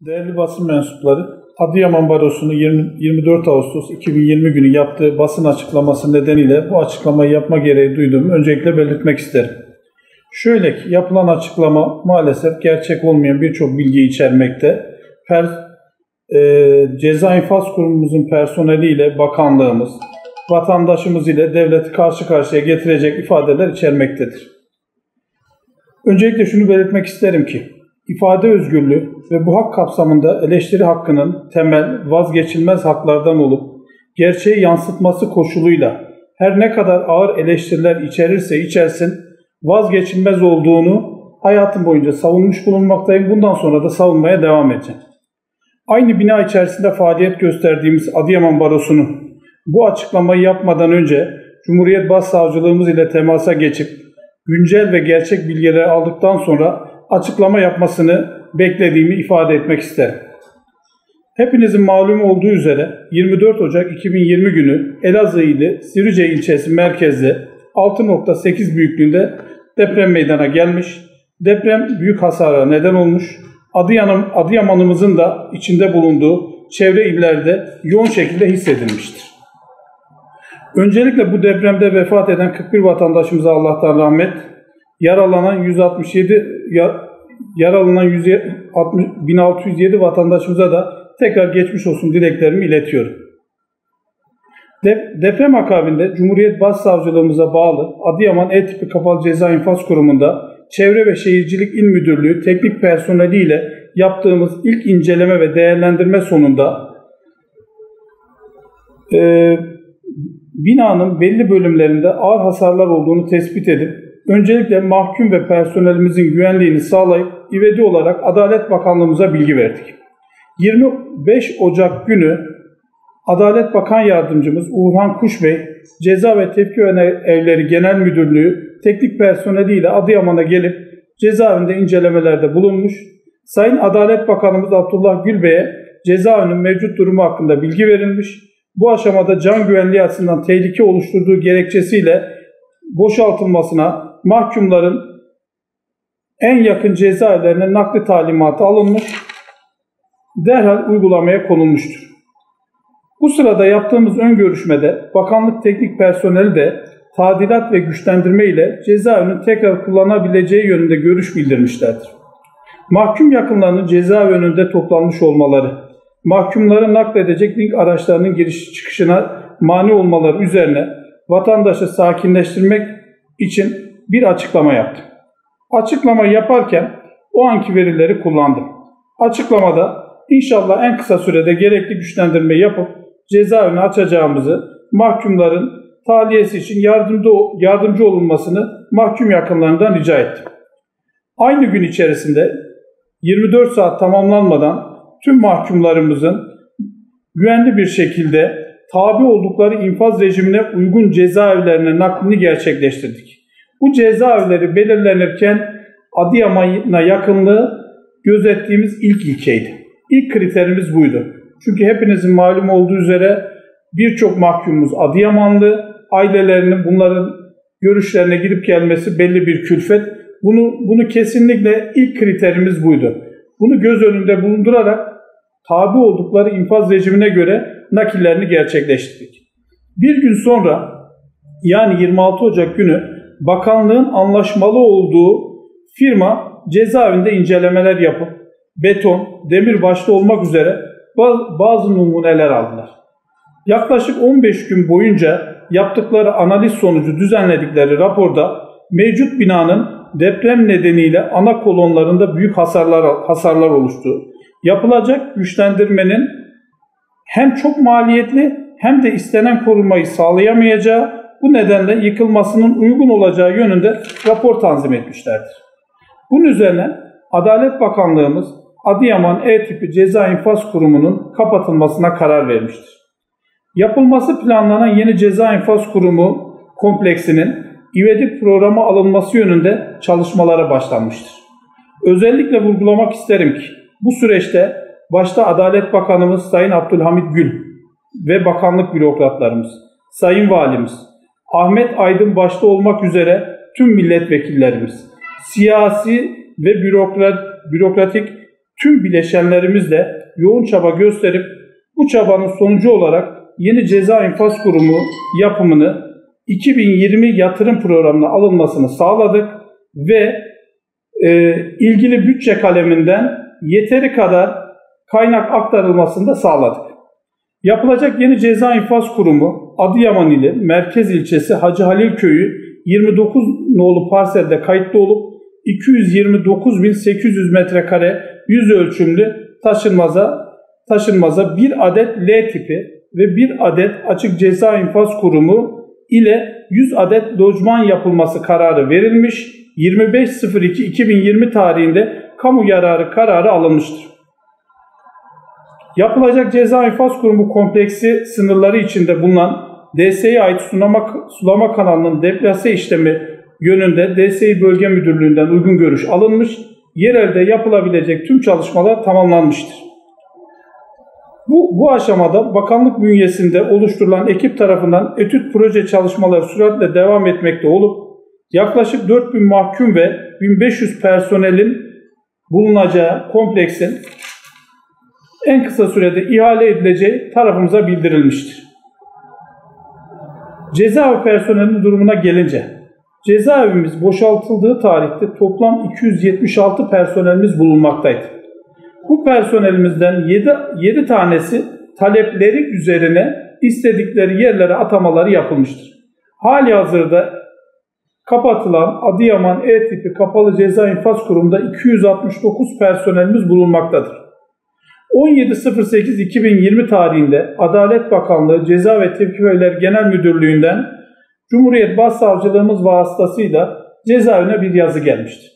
Değerli basın mensupları, Adıyaman Barosu'nun 24 Ağustos 2020 günü yaptığı basın açıklaması nedeniyle bu açıklamayı yapma gereği duyduğumu öncelikle belirtmek isterim. Şöyle ki, yapılan açıklama maalesef gerçek olmayan birçok bilgi içermekte. Ceza İnfaz Kurumumuzun personeliyle bakanlığımız, vatandaşımız ile devleti karşı karşıya getirecek ifadeler içermektedir. Öncelikle şunu belirtmek isterim ki, ifade özgürlüğü ve bu hak kapsamında eleştiri hakkının temel, vazgeçilmez haklardan olup gerçeği yansıtması koşuluyla her ne kadar ağır eleştiriler içerirse içersin vazgeçilmez olduğunu hayatım boyunca savunmuş bulunmaktayım. Bundan sonra da savunmaya devam edeceğim. Aynı bina içerisinde faaliyet gösterdiğimiz Adıyaman Barosu'nun bu açıklamayı yapmadan önce Cumhuriyet Başsavcılığımız ile temasa geçip güncel ve gerçek bilgileri aldıktan sonra açıklama yapmasını beklediğimi ifade etmek isterim. Hepinizin malumu olduğu üzere 24 Ocak 2020 günü Elazığ ili Sivrice ilçesi merkezde 6.8 büyüklüğünde deprem meydana gelmiş. Deprem büyük hasara neden olmuş. Adıyaman'ımızın da içinde bulunduğu çevre illerde yoğun şekilde hissedilmiştir. Öncelikle bu depremde vefat eden 41 vatandaşımıza Allah'tan rahmet, yaralanan 1607 vatandaşımıza da tekrar geçmiş olsun dileklerimi iletiyorum. Deprem akabinde Cumhuriyet Başsavcılığımıza bağlı Adıyaman E-Tipi Kapalı Ceza İnfaz Kurumu'nda Çevre ve Şehircilik İl Müdürlüğü teknik personeliyle yaptığımız ilk inceleme ve değerlendirme sonunda binanın belli bölümlerinde ağır hasarlar olduğunu tespit edip öncelikle mahkum ve personelimizin güvenliğini sağlayıp ivedi olarak Adalet Bakanlığımıza bilgi verdik. 25 Ocak günü Adalet Bakan Yardımcımız Uğurhan Kuş Bey, Ceza ve Tepki Evleri Genel Müdürlüğü teknik personeliyle Adıyaman'a gelip cezaevinde incelemelerde bulunmuş. Sayın Adalet Bakanımız Abdullah Gül Bey'e cezaevinin mevcut durumu hakkında bilgi verilmiş. Bu aşamada can güvenliği açısından tehlike oluşturduğu gerekçesiyle boşaltılmasına mahkumların en yakın cezaevlerine nakli talimatı alınmış, derhal uygulamaya konulmuştur. Bu sırada yaptığımız ön görüşmede bakanlık teknik personeli de tadilat ve güçlendirme ile cezaevinin tekrar kullanabileceği yönünde görüş bildirmişlerdir. Mahkum yakınlarının cezaevi önünde toplanmış olmaları, mahkumları nakledecek link araçlarının giriş çıkışına mani olmaları üzerine vatandaşı sakinleştirmek için bir açıklama yaptım. Açıklamayı yaparken o anki verileri kullandım. Açıklamada inşallah en kısa sürede gerekli güçlendirmeyi yapıp cezaevini açacağımızı, mahkumların tahliyesi için yardımcı olunmasını mahkum yakınlarından rica ettim. Aynı gün içerisinde 24 saat tamamlanmadan tüm mahkumlarımızın güvenli bir şekilde tabi oldukları infaz rejimine uygun cezaevlerine naklini gerçekleştirdik. Bu cezaevleri belirlenirken Adıyaman'a yakınlığı gözettiğimiz ilk ilkeydi. İlk kriterimiz buydu. Çünkü hepinizin malum olduğu üzere birçok mahkumumuz Adıyamanlı, ailelerinin bunların görüşlerine gidip gelmesi belli bir külfet. Bunu kesinlikle ilk kriterimiz buydu. Bunu göz önünde bulundurarak tabi oldukları infaz rejimine göre nakillerini gerçekleştirdik. Bir gün sonra yani 26 Ocak günü bakanlığın anlaşmalı olduğu firma cezaevinde incelemeler yapıp beton, demir başta olmak üzere bazı numuneler aldılar. Yaklaşık 15 gün boyunca yaptıkları analiz sonucu düzenledikleri raporda mevcut binanın deprem nedeniyle ana kolonlarında büyük hasarlar oluştu. Yapılacak güçlendirmenin hem çok maliyetli hem de istenen korumayı sağlayamayacağı, bu nedenle yıkılmasının uygun olacağı yönünde rapor tanzim etmişlerdir. Bunun üzerine Adalet Bakanlığımız Adıyaman E-Tipi Ceza İnfaz Kurumu'nun kapatılmasına karar vermiştir. Yapılması planlanan yeni Ceza İnfaz Kurumu kompleksinin ivedi programa alınması yönünde çalışmalara başlanmıştır. Özellikle vurgulamak isterim ki bu süreçte başta Adalet Bakanımız Sayın Abdülhamit Gül ve bakanlık bürokratlarımız, Sayın Valimiz, Ahmet Aydın başta olmak üzere tüm milletvekillerimiz, siyasi ve bürokratik tüm bileşenlerimizle yoğun çaba gösterip bu çabanın sonucu olarak yeni ceza infaz kurumu yapımını 2020 yatırım programına alınmasını sağladık ve ilgili bütçe kaleminden yeteri kadar kaynak aktarılmasını da sağladık. Yapılacak yeni ceza infaz kurumu Adıyaman ili Merkez ilçesi Hacı Halil Köyü 29 nolu parselde kayıtlı olup 229.800 metrekare yüz ölçümlü taşınmaza bir adet L tipi ve bir adet açık ceza infaz kurumu ile 100 adet lojman yapılması kararı verilmiş, 25.02.2020 tarihinde kamu yararı kararı alınmıştır. Yapılacak ceza infaz kurumu kompleksi sınırları içinde bulunan DSİ'ye ait sulama kanalının deplase işlemi yönünde DSİ Bölge Müdürlüğü'nden uygun görüş alınmış, yerelde yapılabilecek tüm çalışmalar tamamlanmıştır. Bu aşamada bakanlık bünyesinde oluşturulan ekip tarafından etüt proje çalışmaları süratle devam etmekte olup yaklaşık 4.000 mahkum ve 1.500 personelin bulunacağı kompleksin en kısa sürede ihale edileceği tarafımıza bildirilmiştir. Cezaevi personelinin durumuna gelince, cezaevimiz boşaltıldığı tarihte toplam 276 personelimiz bulunmaktaydı. Bu personelimizden 7 tanesi talepleri üzerine istedikleri yerlere atamaları yapılmıştır. Halihazırda kapatılan Adıyaman E tipi kapalı ceza infaz kurumunda 269 personelimiz bulunmaktadır. 17.08.2020 tarihinde Adalet Bakanlığı Ceza ve Tevkifler Genel Müdürlüğü'nden Cumhuriyet Başsavcılığımız vasıtasıyla cezaevine bir yazı gelmiştir.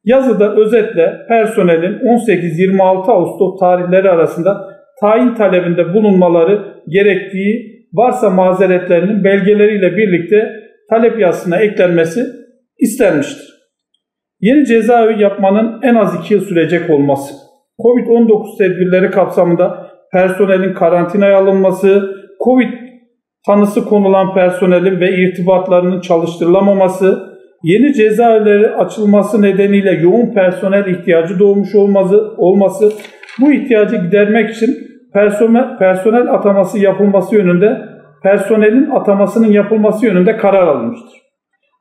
Yazıda özetle personelin 18-26 Ağustos tarihleri arasında tayin talebinde bulunmaları gerektiği, varsa mazeretlerinin belgeleriyle birlikte talep yazısına eklenmesi istenmiştir. Yeni cezaevi yapmanın en az 2 yıl sürecek olması, Covid-19 tedbirleri kapsamında personelin karantinaya alınması, Covid tanısı konulan personelin ve irtibatlarının çalıştırılamaması, yeni cezaevleri açılması nedeniyle yoğun personel ihtiyacı doğmuş olması, bu ihtiyacı gidermek için personel ataması yapılması yönünde, personelin atamasının yapılması yönünde karar alınmıştır.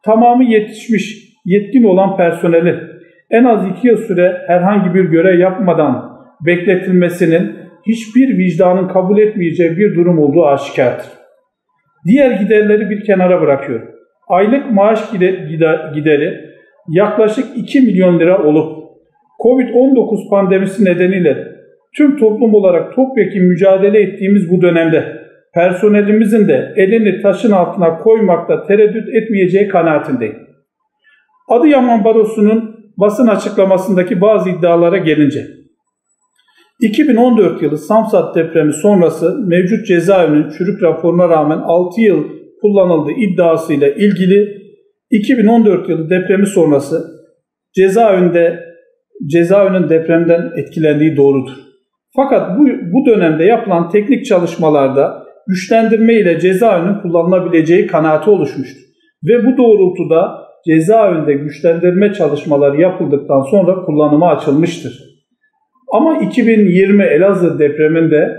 Tamamı yetişmiş, yetkin olan personelin en az 2 yıl süre herhangi bir görev yapmadan bekletilmesinin hiçbir vicdanın kabul etmeyeceği bir durum olduğu aşikardır. Diğer giderleri bir kenara bırakıyorum. Aylık maaş gideri yaklaşık 2 milyon lira olup Covid-19 pandemisi nedeniyle tüm toplum olarak topyekun mücadele ettiğimiz bu dönemde personelimizin de elini taşın altına koymakta tereddüt etmeyeceği kanaatindeyim. Adıyaman Barosu'nun basın açıklamasındaki bazı iddialara gelince, 2014 yılı Samsat depremi sonrası mevcut cezaevinin çürük raporuna rağmen 6 yıl kullanıldığı iddiasıyla ilgili 2014 yılı depremi sonrası cezaevinin depremden etkilendiği doğrudur. Fakat bu dönemde yapılan teknik çalışmalarda güçlendirme ile cezaevinin kullanılabileceği kanaati oluşmuştur. Ve bu doğrultuda cezaevinde güçlendirme çalışmaları yapıldıktan sonra kullanıma açılmıştır. Ama 2020 Elazığ depreminde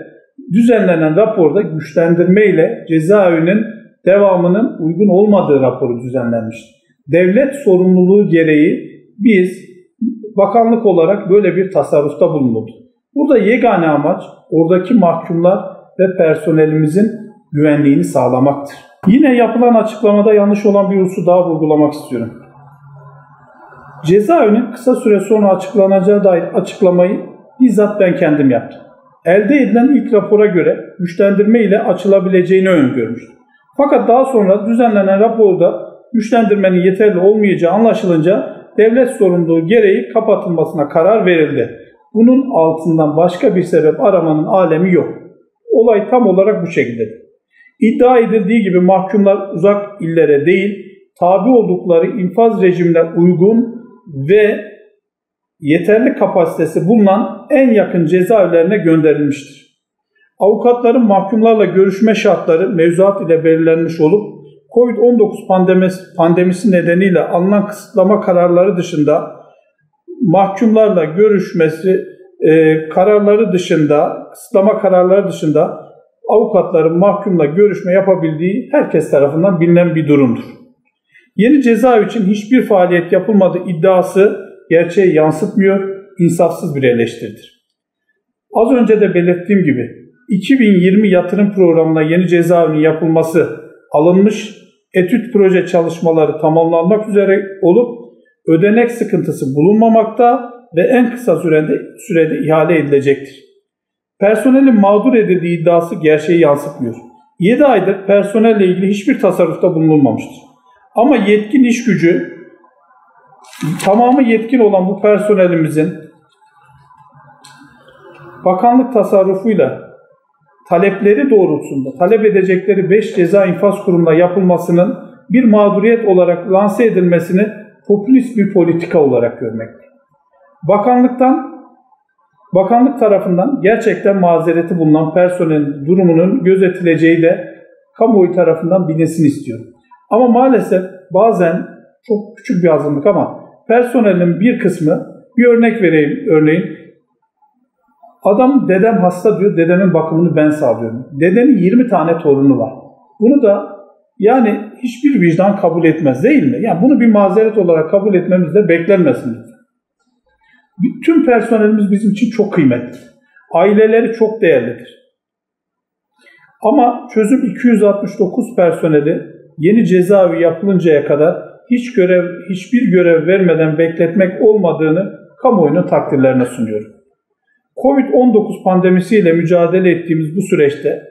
düzenlenen raporda güçlendirme ile cezaevinin devamının uygun olmadığı raporu düzenlenmiştir. Devlet sorumluluğu gereği biz bakanlık olarak böyle bir tasarrufta bulunduk. Burada yegane amaç oradaki mahkumlar ve personelimizin güvenliğini sağlamaktır. Yine yapılan açıklamada yanlış olan bir hususu daha vurgulamak istiyorum. Cezaevinin kısa süre sonra açıklanacağı dair açıklamayı bizzat ben kendim yaptım. Elde edilen ilk rapora göre güçlendirme ile açılabileceğini öngörmüştüm. Fakat daha sonra düzenlenen raporda güçlendirmenin yeterli olmayacağı anlaşılınca devlet sorumluluğu gereği kapatılmasına karar verildi. Bunun altından başka bir sebep aramanın alemi yok. Olay tam olarak bu şekildedir. İddia edildiği gibi mahkumlar uzak illere değil, tabi oldukları infaz rejimine uygun ve yeterli kapasitesi bulunan en yakın cezaevlerine gönderilmiştir. Avukatların mahkumlarla görüşme şartları mevzuat ile belirlenmiş olup Covid-19 pandemisi nedeniyle alınan kısıtlama kararları dışında mahkumlarla görüşmesi kararları dışında, kısıtlama kararları dışında avukatların mahkumla görüşme yapabildiği herkes tarafından bilinen bir durumdur. Yeni cezaevi için hiçbir faaliyet yapılmadığı iddiası gerçeği yansıtmıyor, insafsız bir eleştiridir. Az önce de belirttiğim gibi 2020 yatırım programına yeni cezaevinin yapılması alınmış, etüt proje çalışmaları tamamlanmak üzere olup ödenek sıkıntısı bulunmamakta ve en kısa sürede ihale edilecektir. Personelin mağdur edildiği iddiası gerçeği yansıtmıyor. 7 aydır personelle ilgili hiçbir tasarrufta bulunulmamıştır. Ama yetkin iş gücü, tamamı yetkin olan bu personelimizin bakanlık tasarrufuyla talepleri doğrultusunda talep edecekleri 5 ceza infaz kurumuna yapılmasının bir mağduriyet olarak lanse edilmesini popülist bir politika olarak görmekte. Bakanlık tarafından gerçekten mazereti bulunan personelin durumunun gözetileceği de kamuoyu tarafından bilinsin istiyorum. Ama maalesef bazen çok küçük bir azınlık ama personelin bir kısmı, bir örnek vereyim örneğin. Adam dedem hasta diyor, dedemin bakımını ben sağlıyorum. Dedenin 20 tane torunu var. Bunu da yani hiçbir vicdan kabul etmez değil mi? Yani bunu bir mazeret olarak kabul etmemiz de beklenmesin. Tüm personelimiz bizim için çok kıymetli. Aileleri çok değerlidir. Ama çözüm 269 personeli yeni cezaevi yapılıncaya kadar hiçbir görev vermeden bekletmek olmadığını kamuoyunun takdirlerine sunuyorum. Covid-19 pandemisiyle mücadele ettiğimiz bu süreçte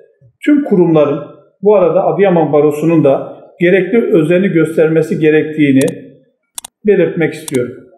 tüm kurumların, bu arada Adıyaman Barosu'nun da gerekli özeni göstermesi gerektiğini belirtmek istiyorum.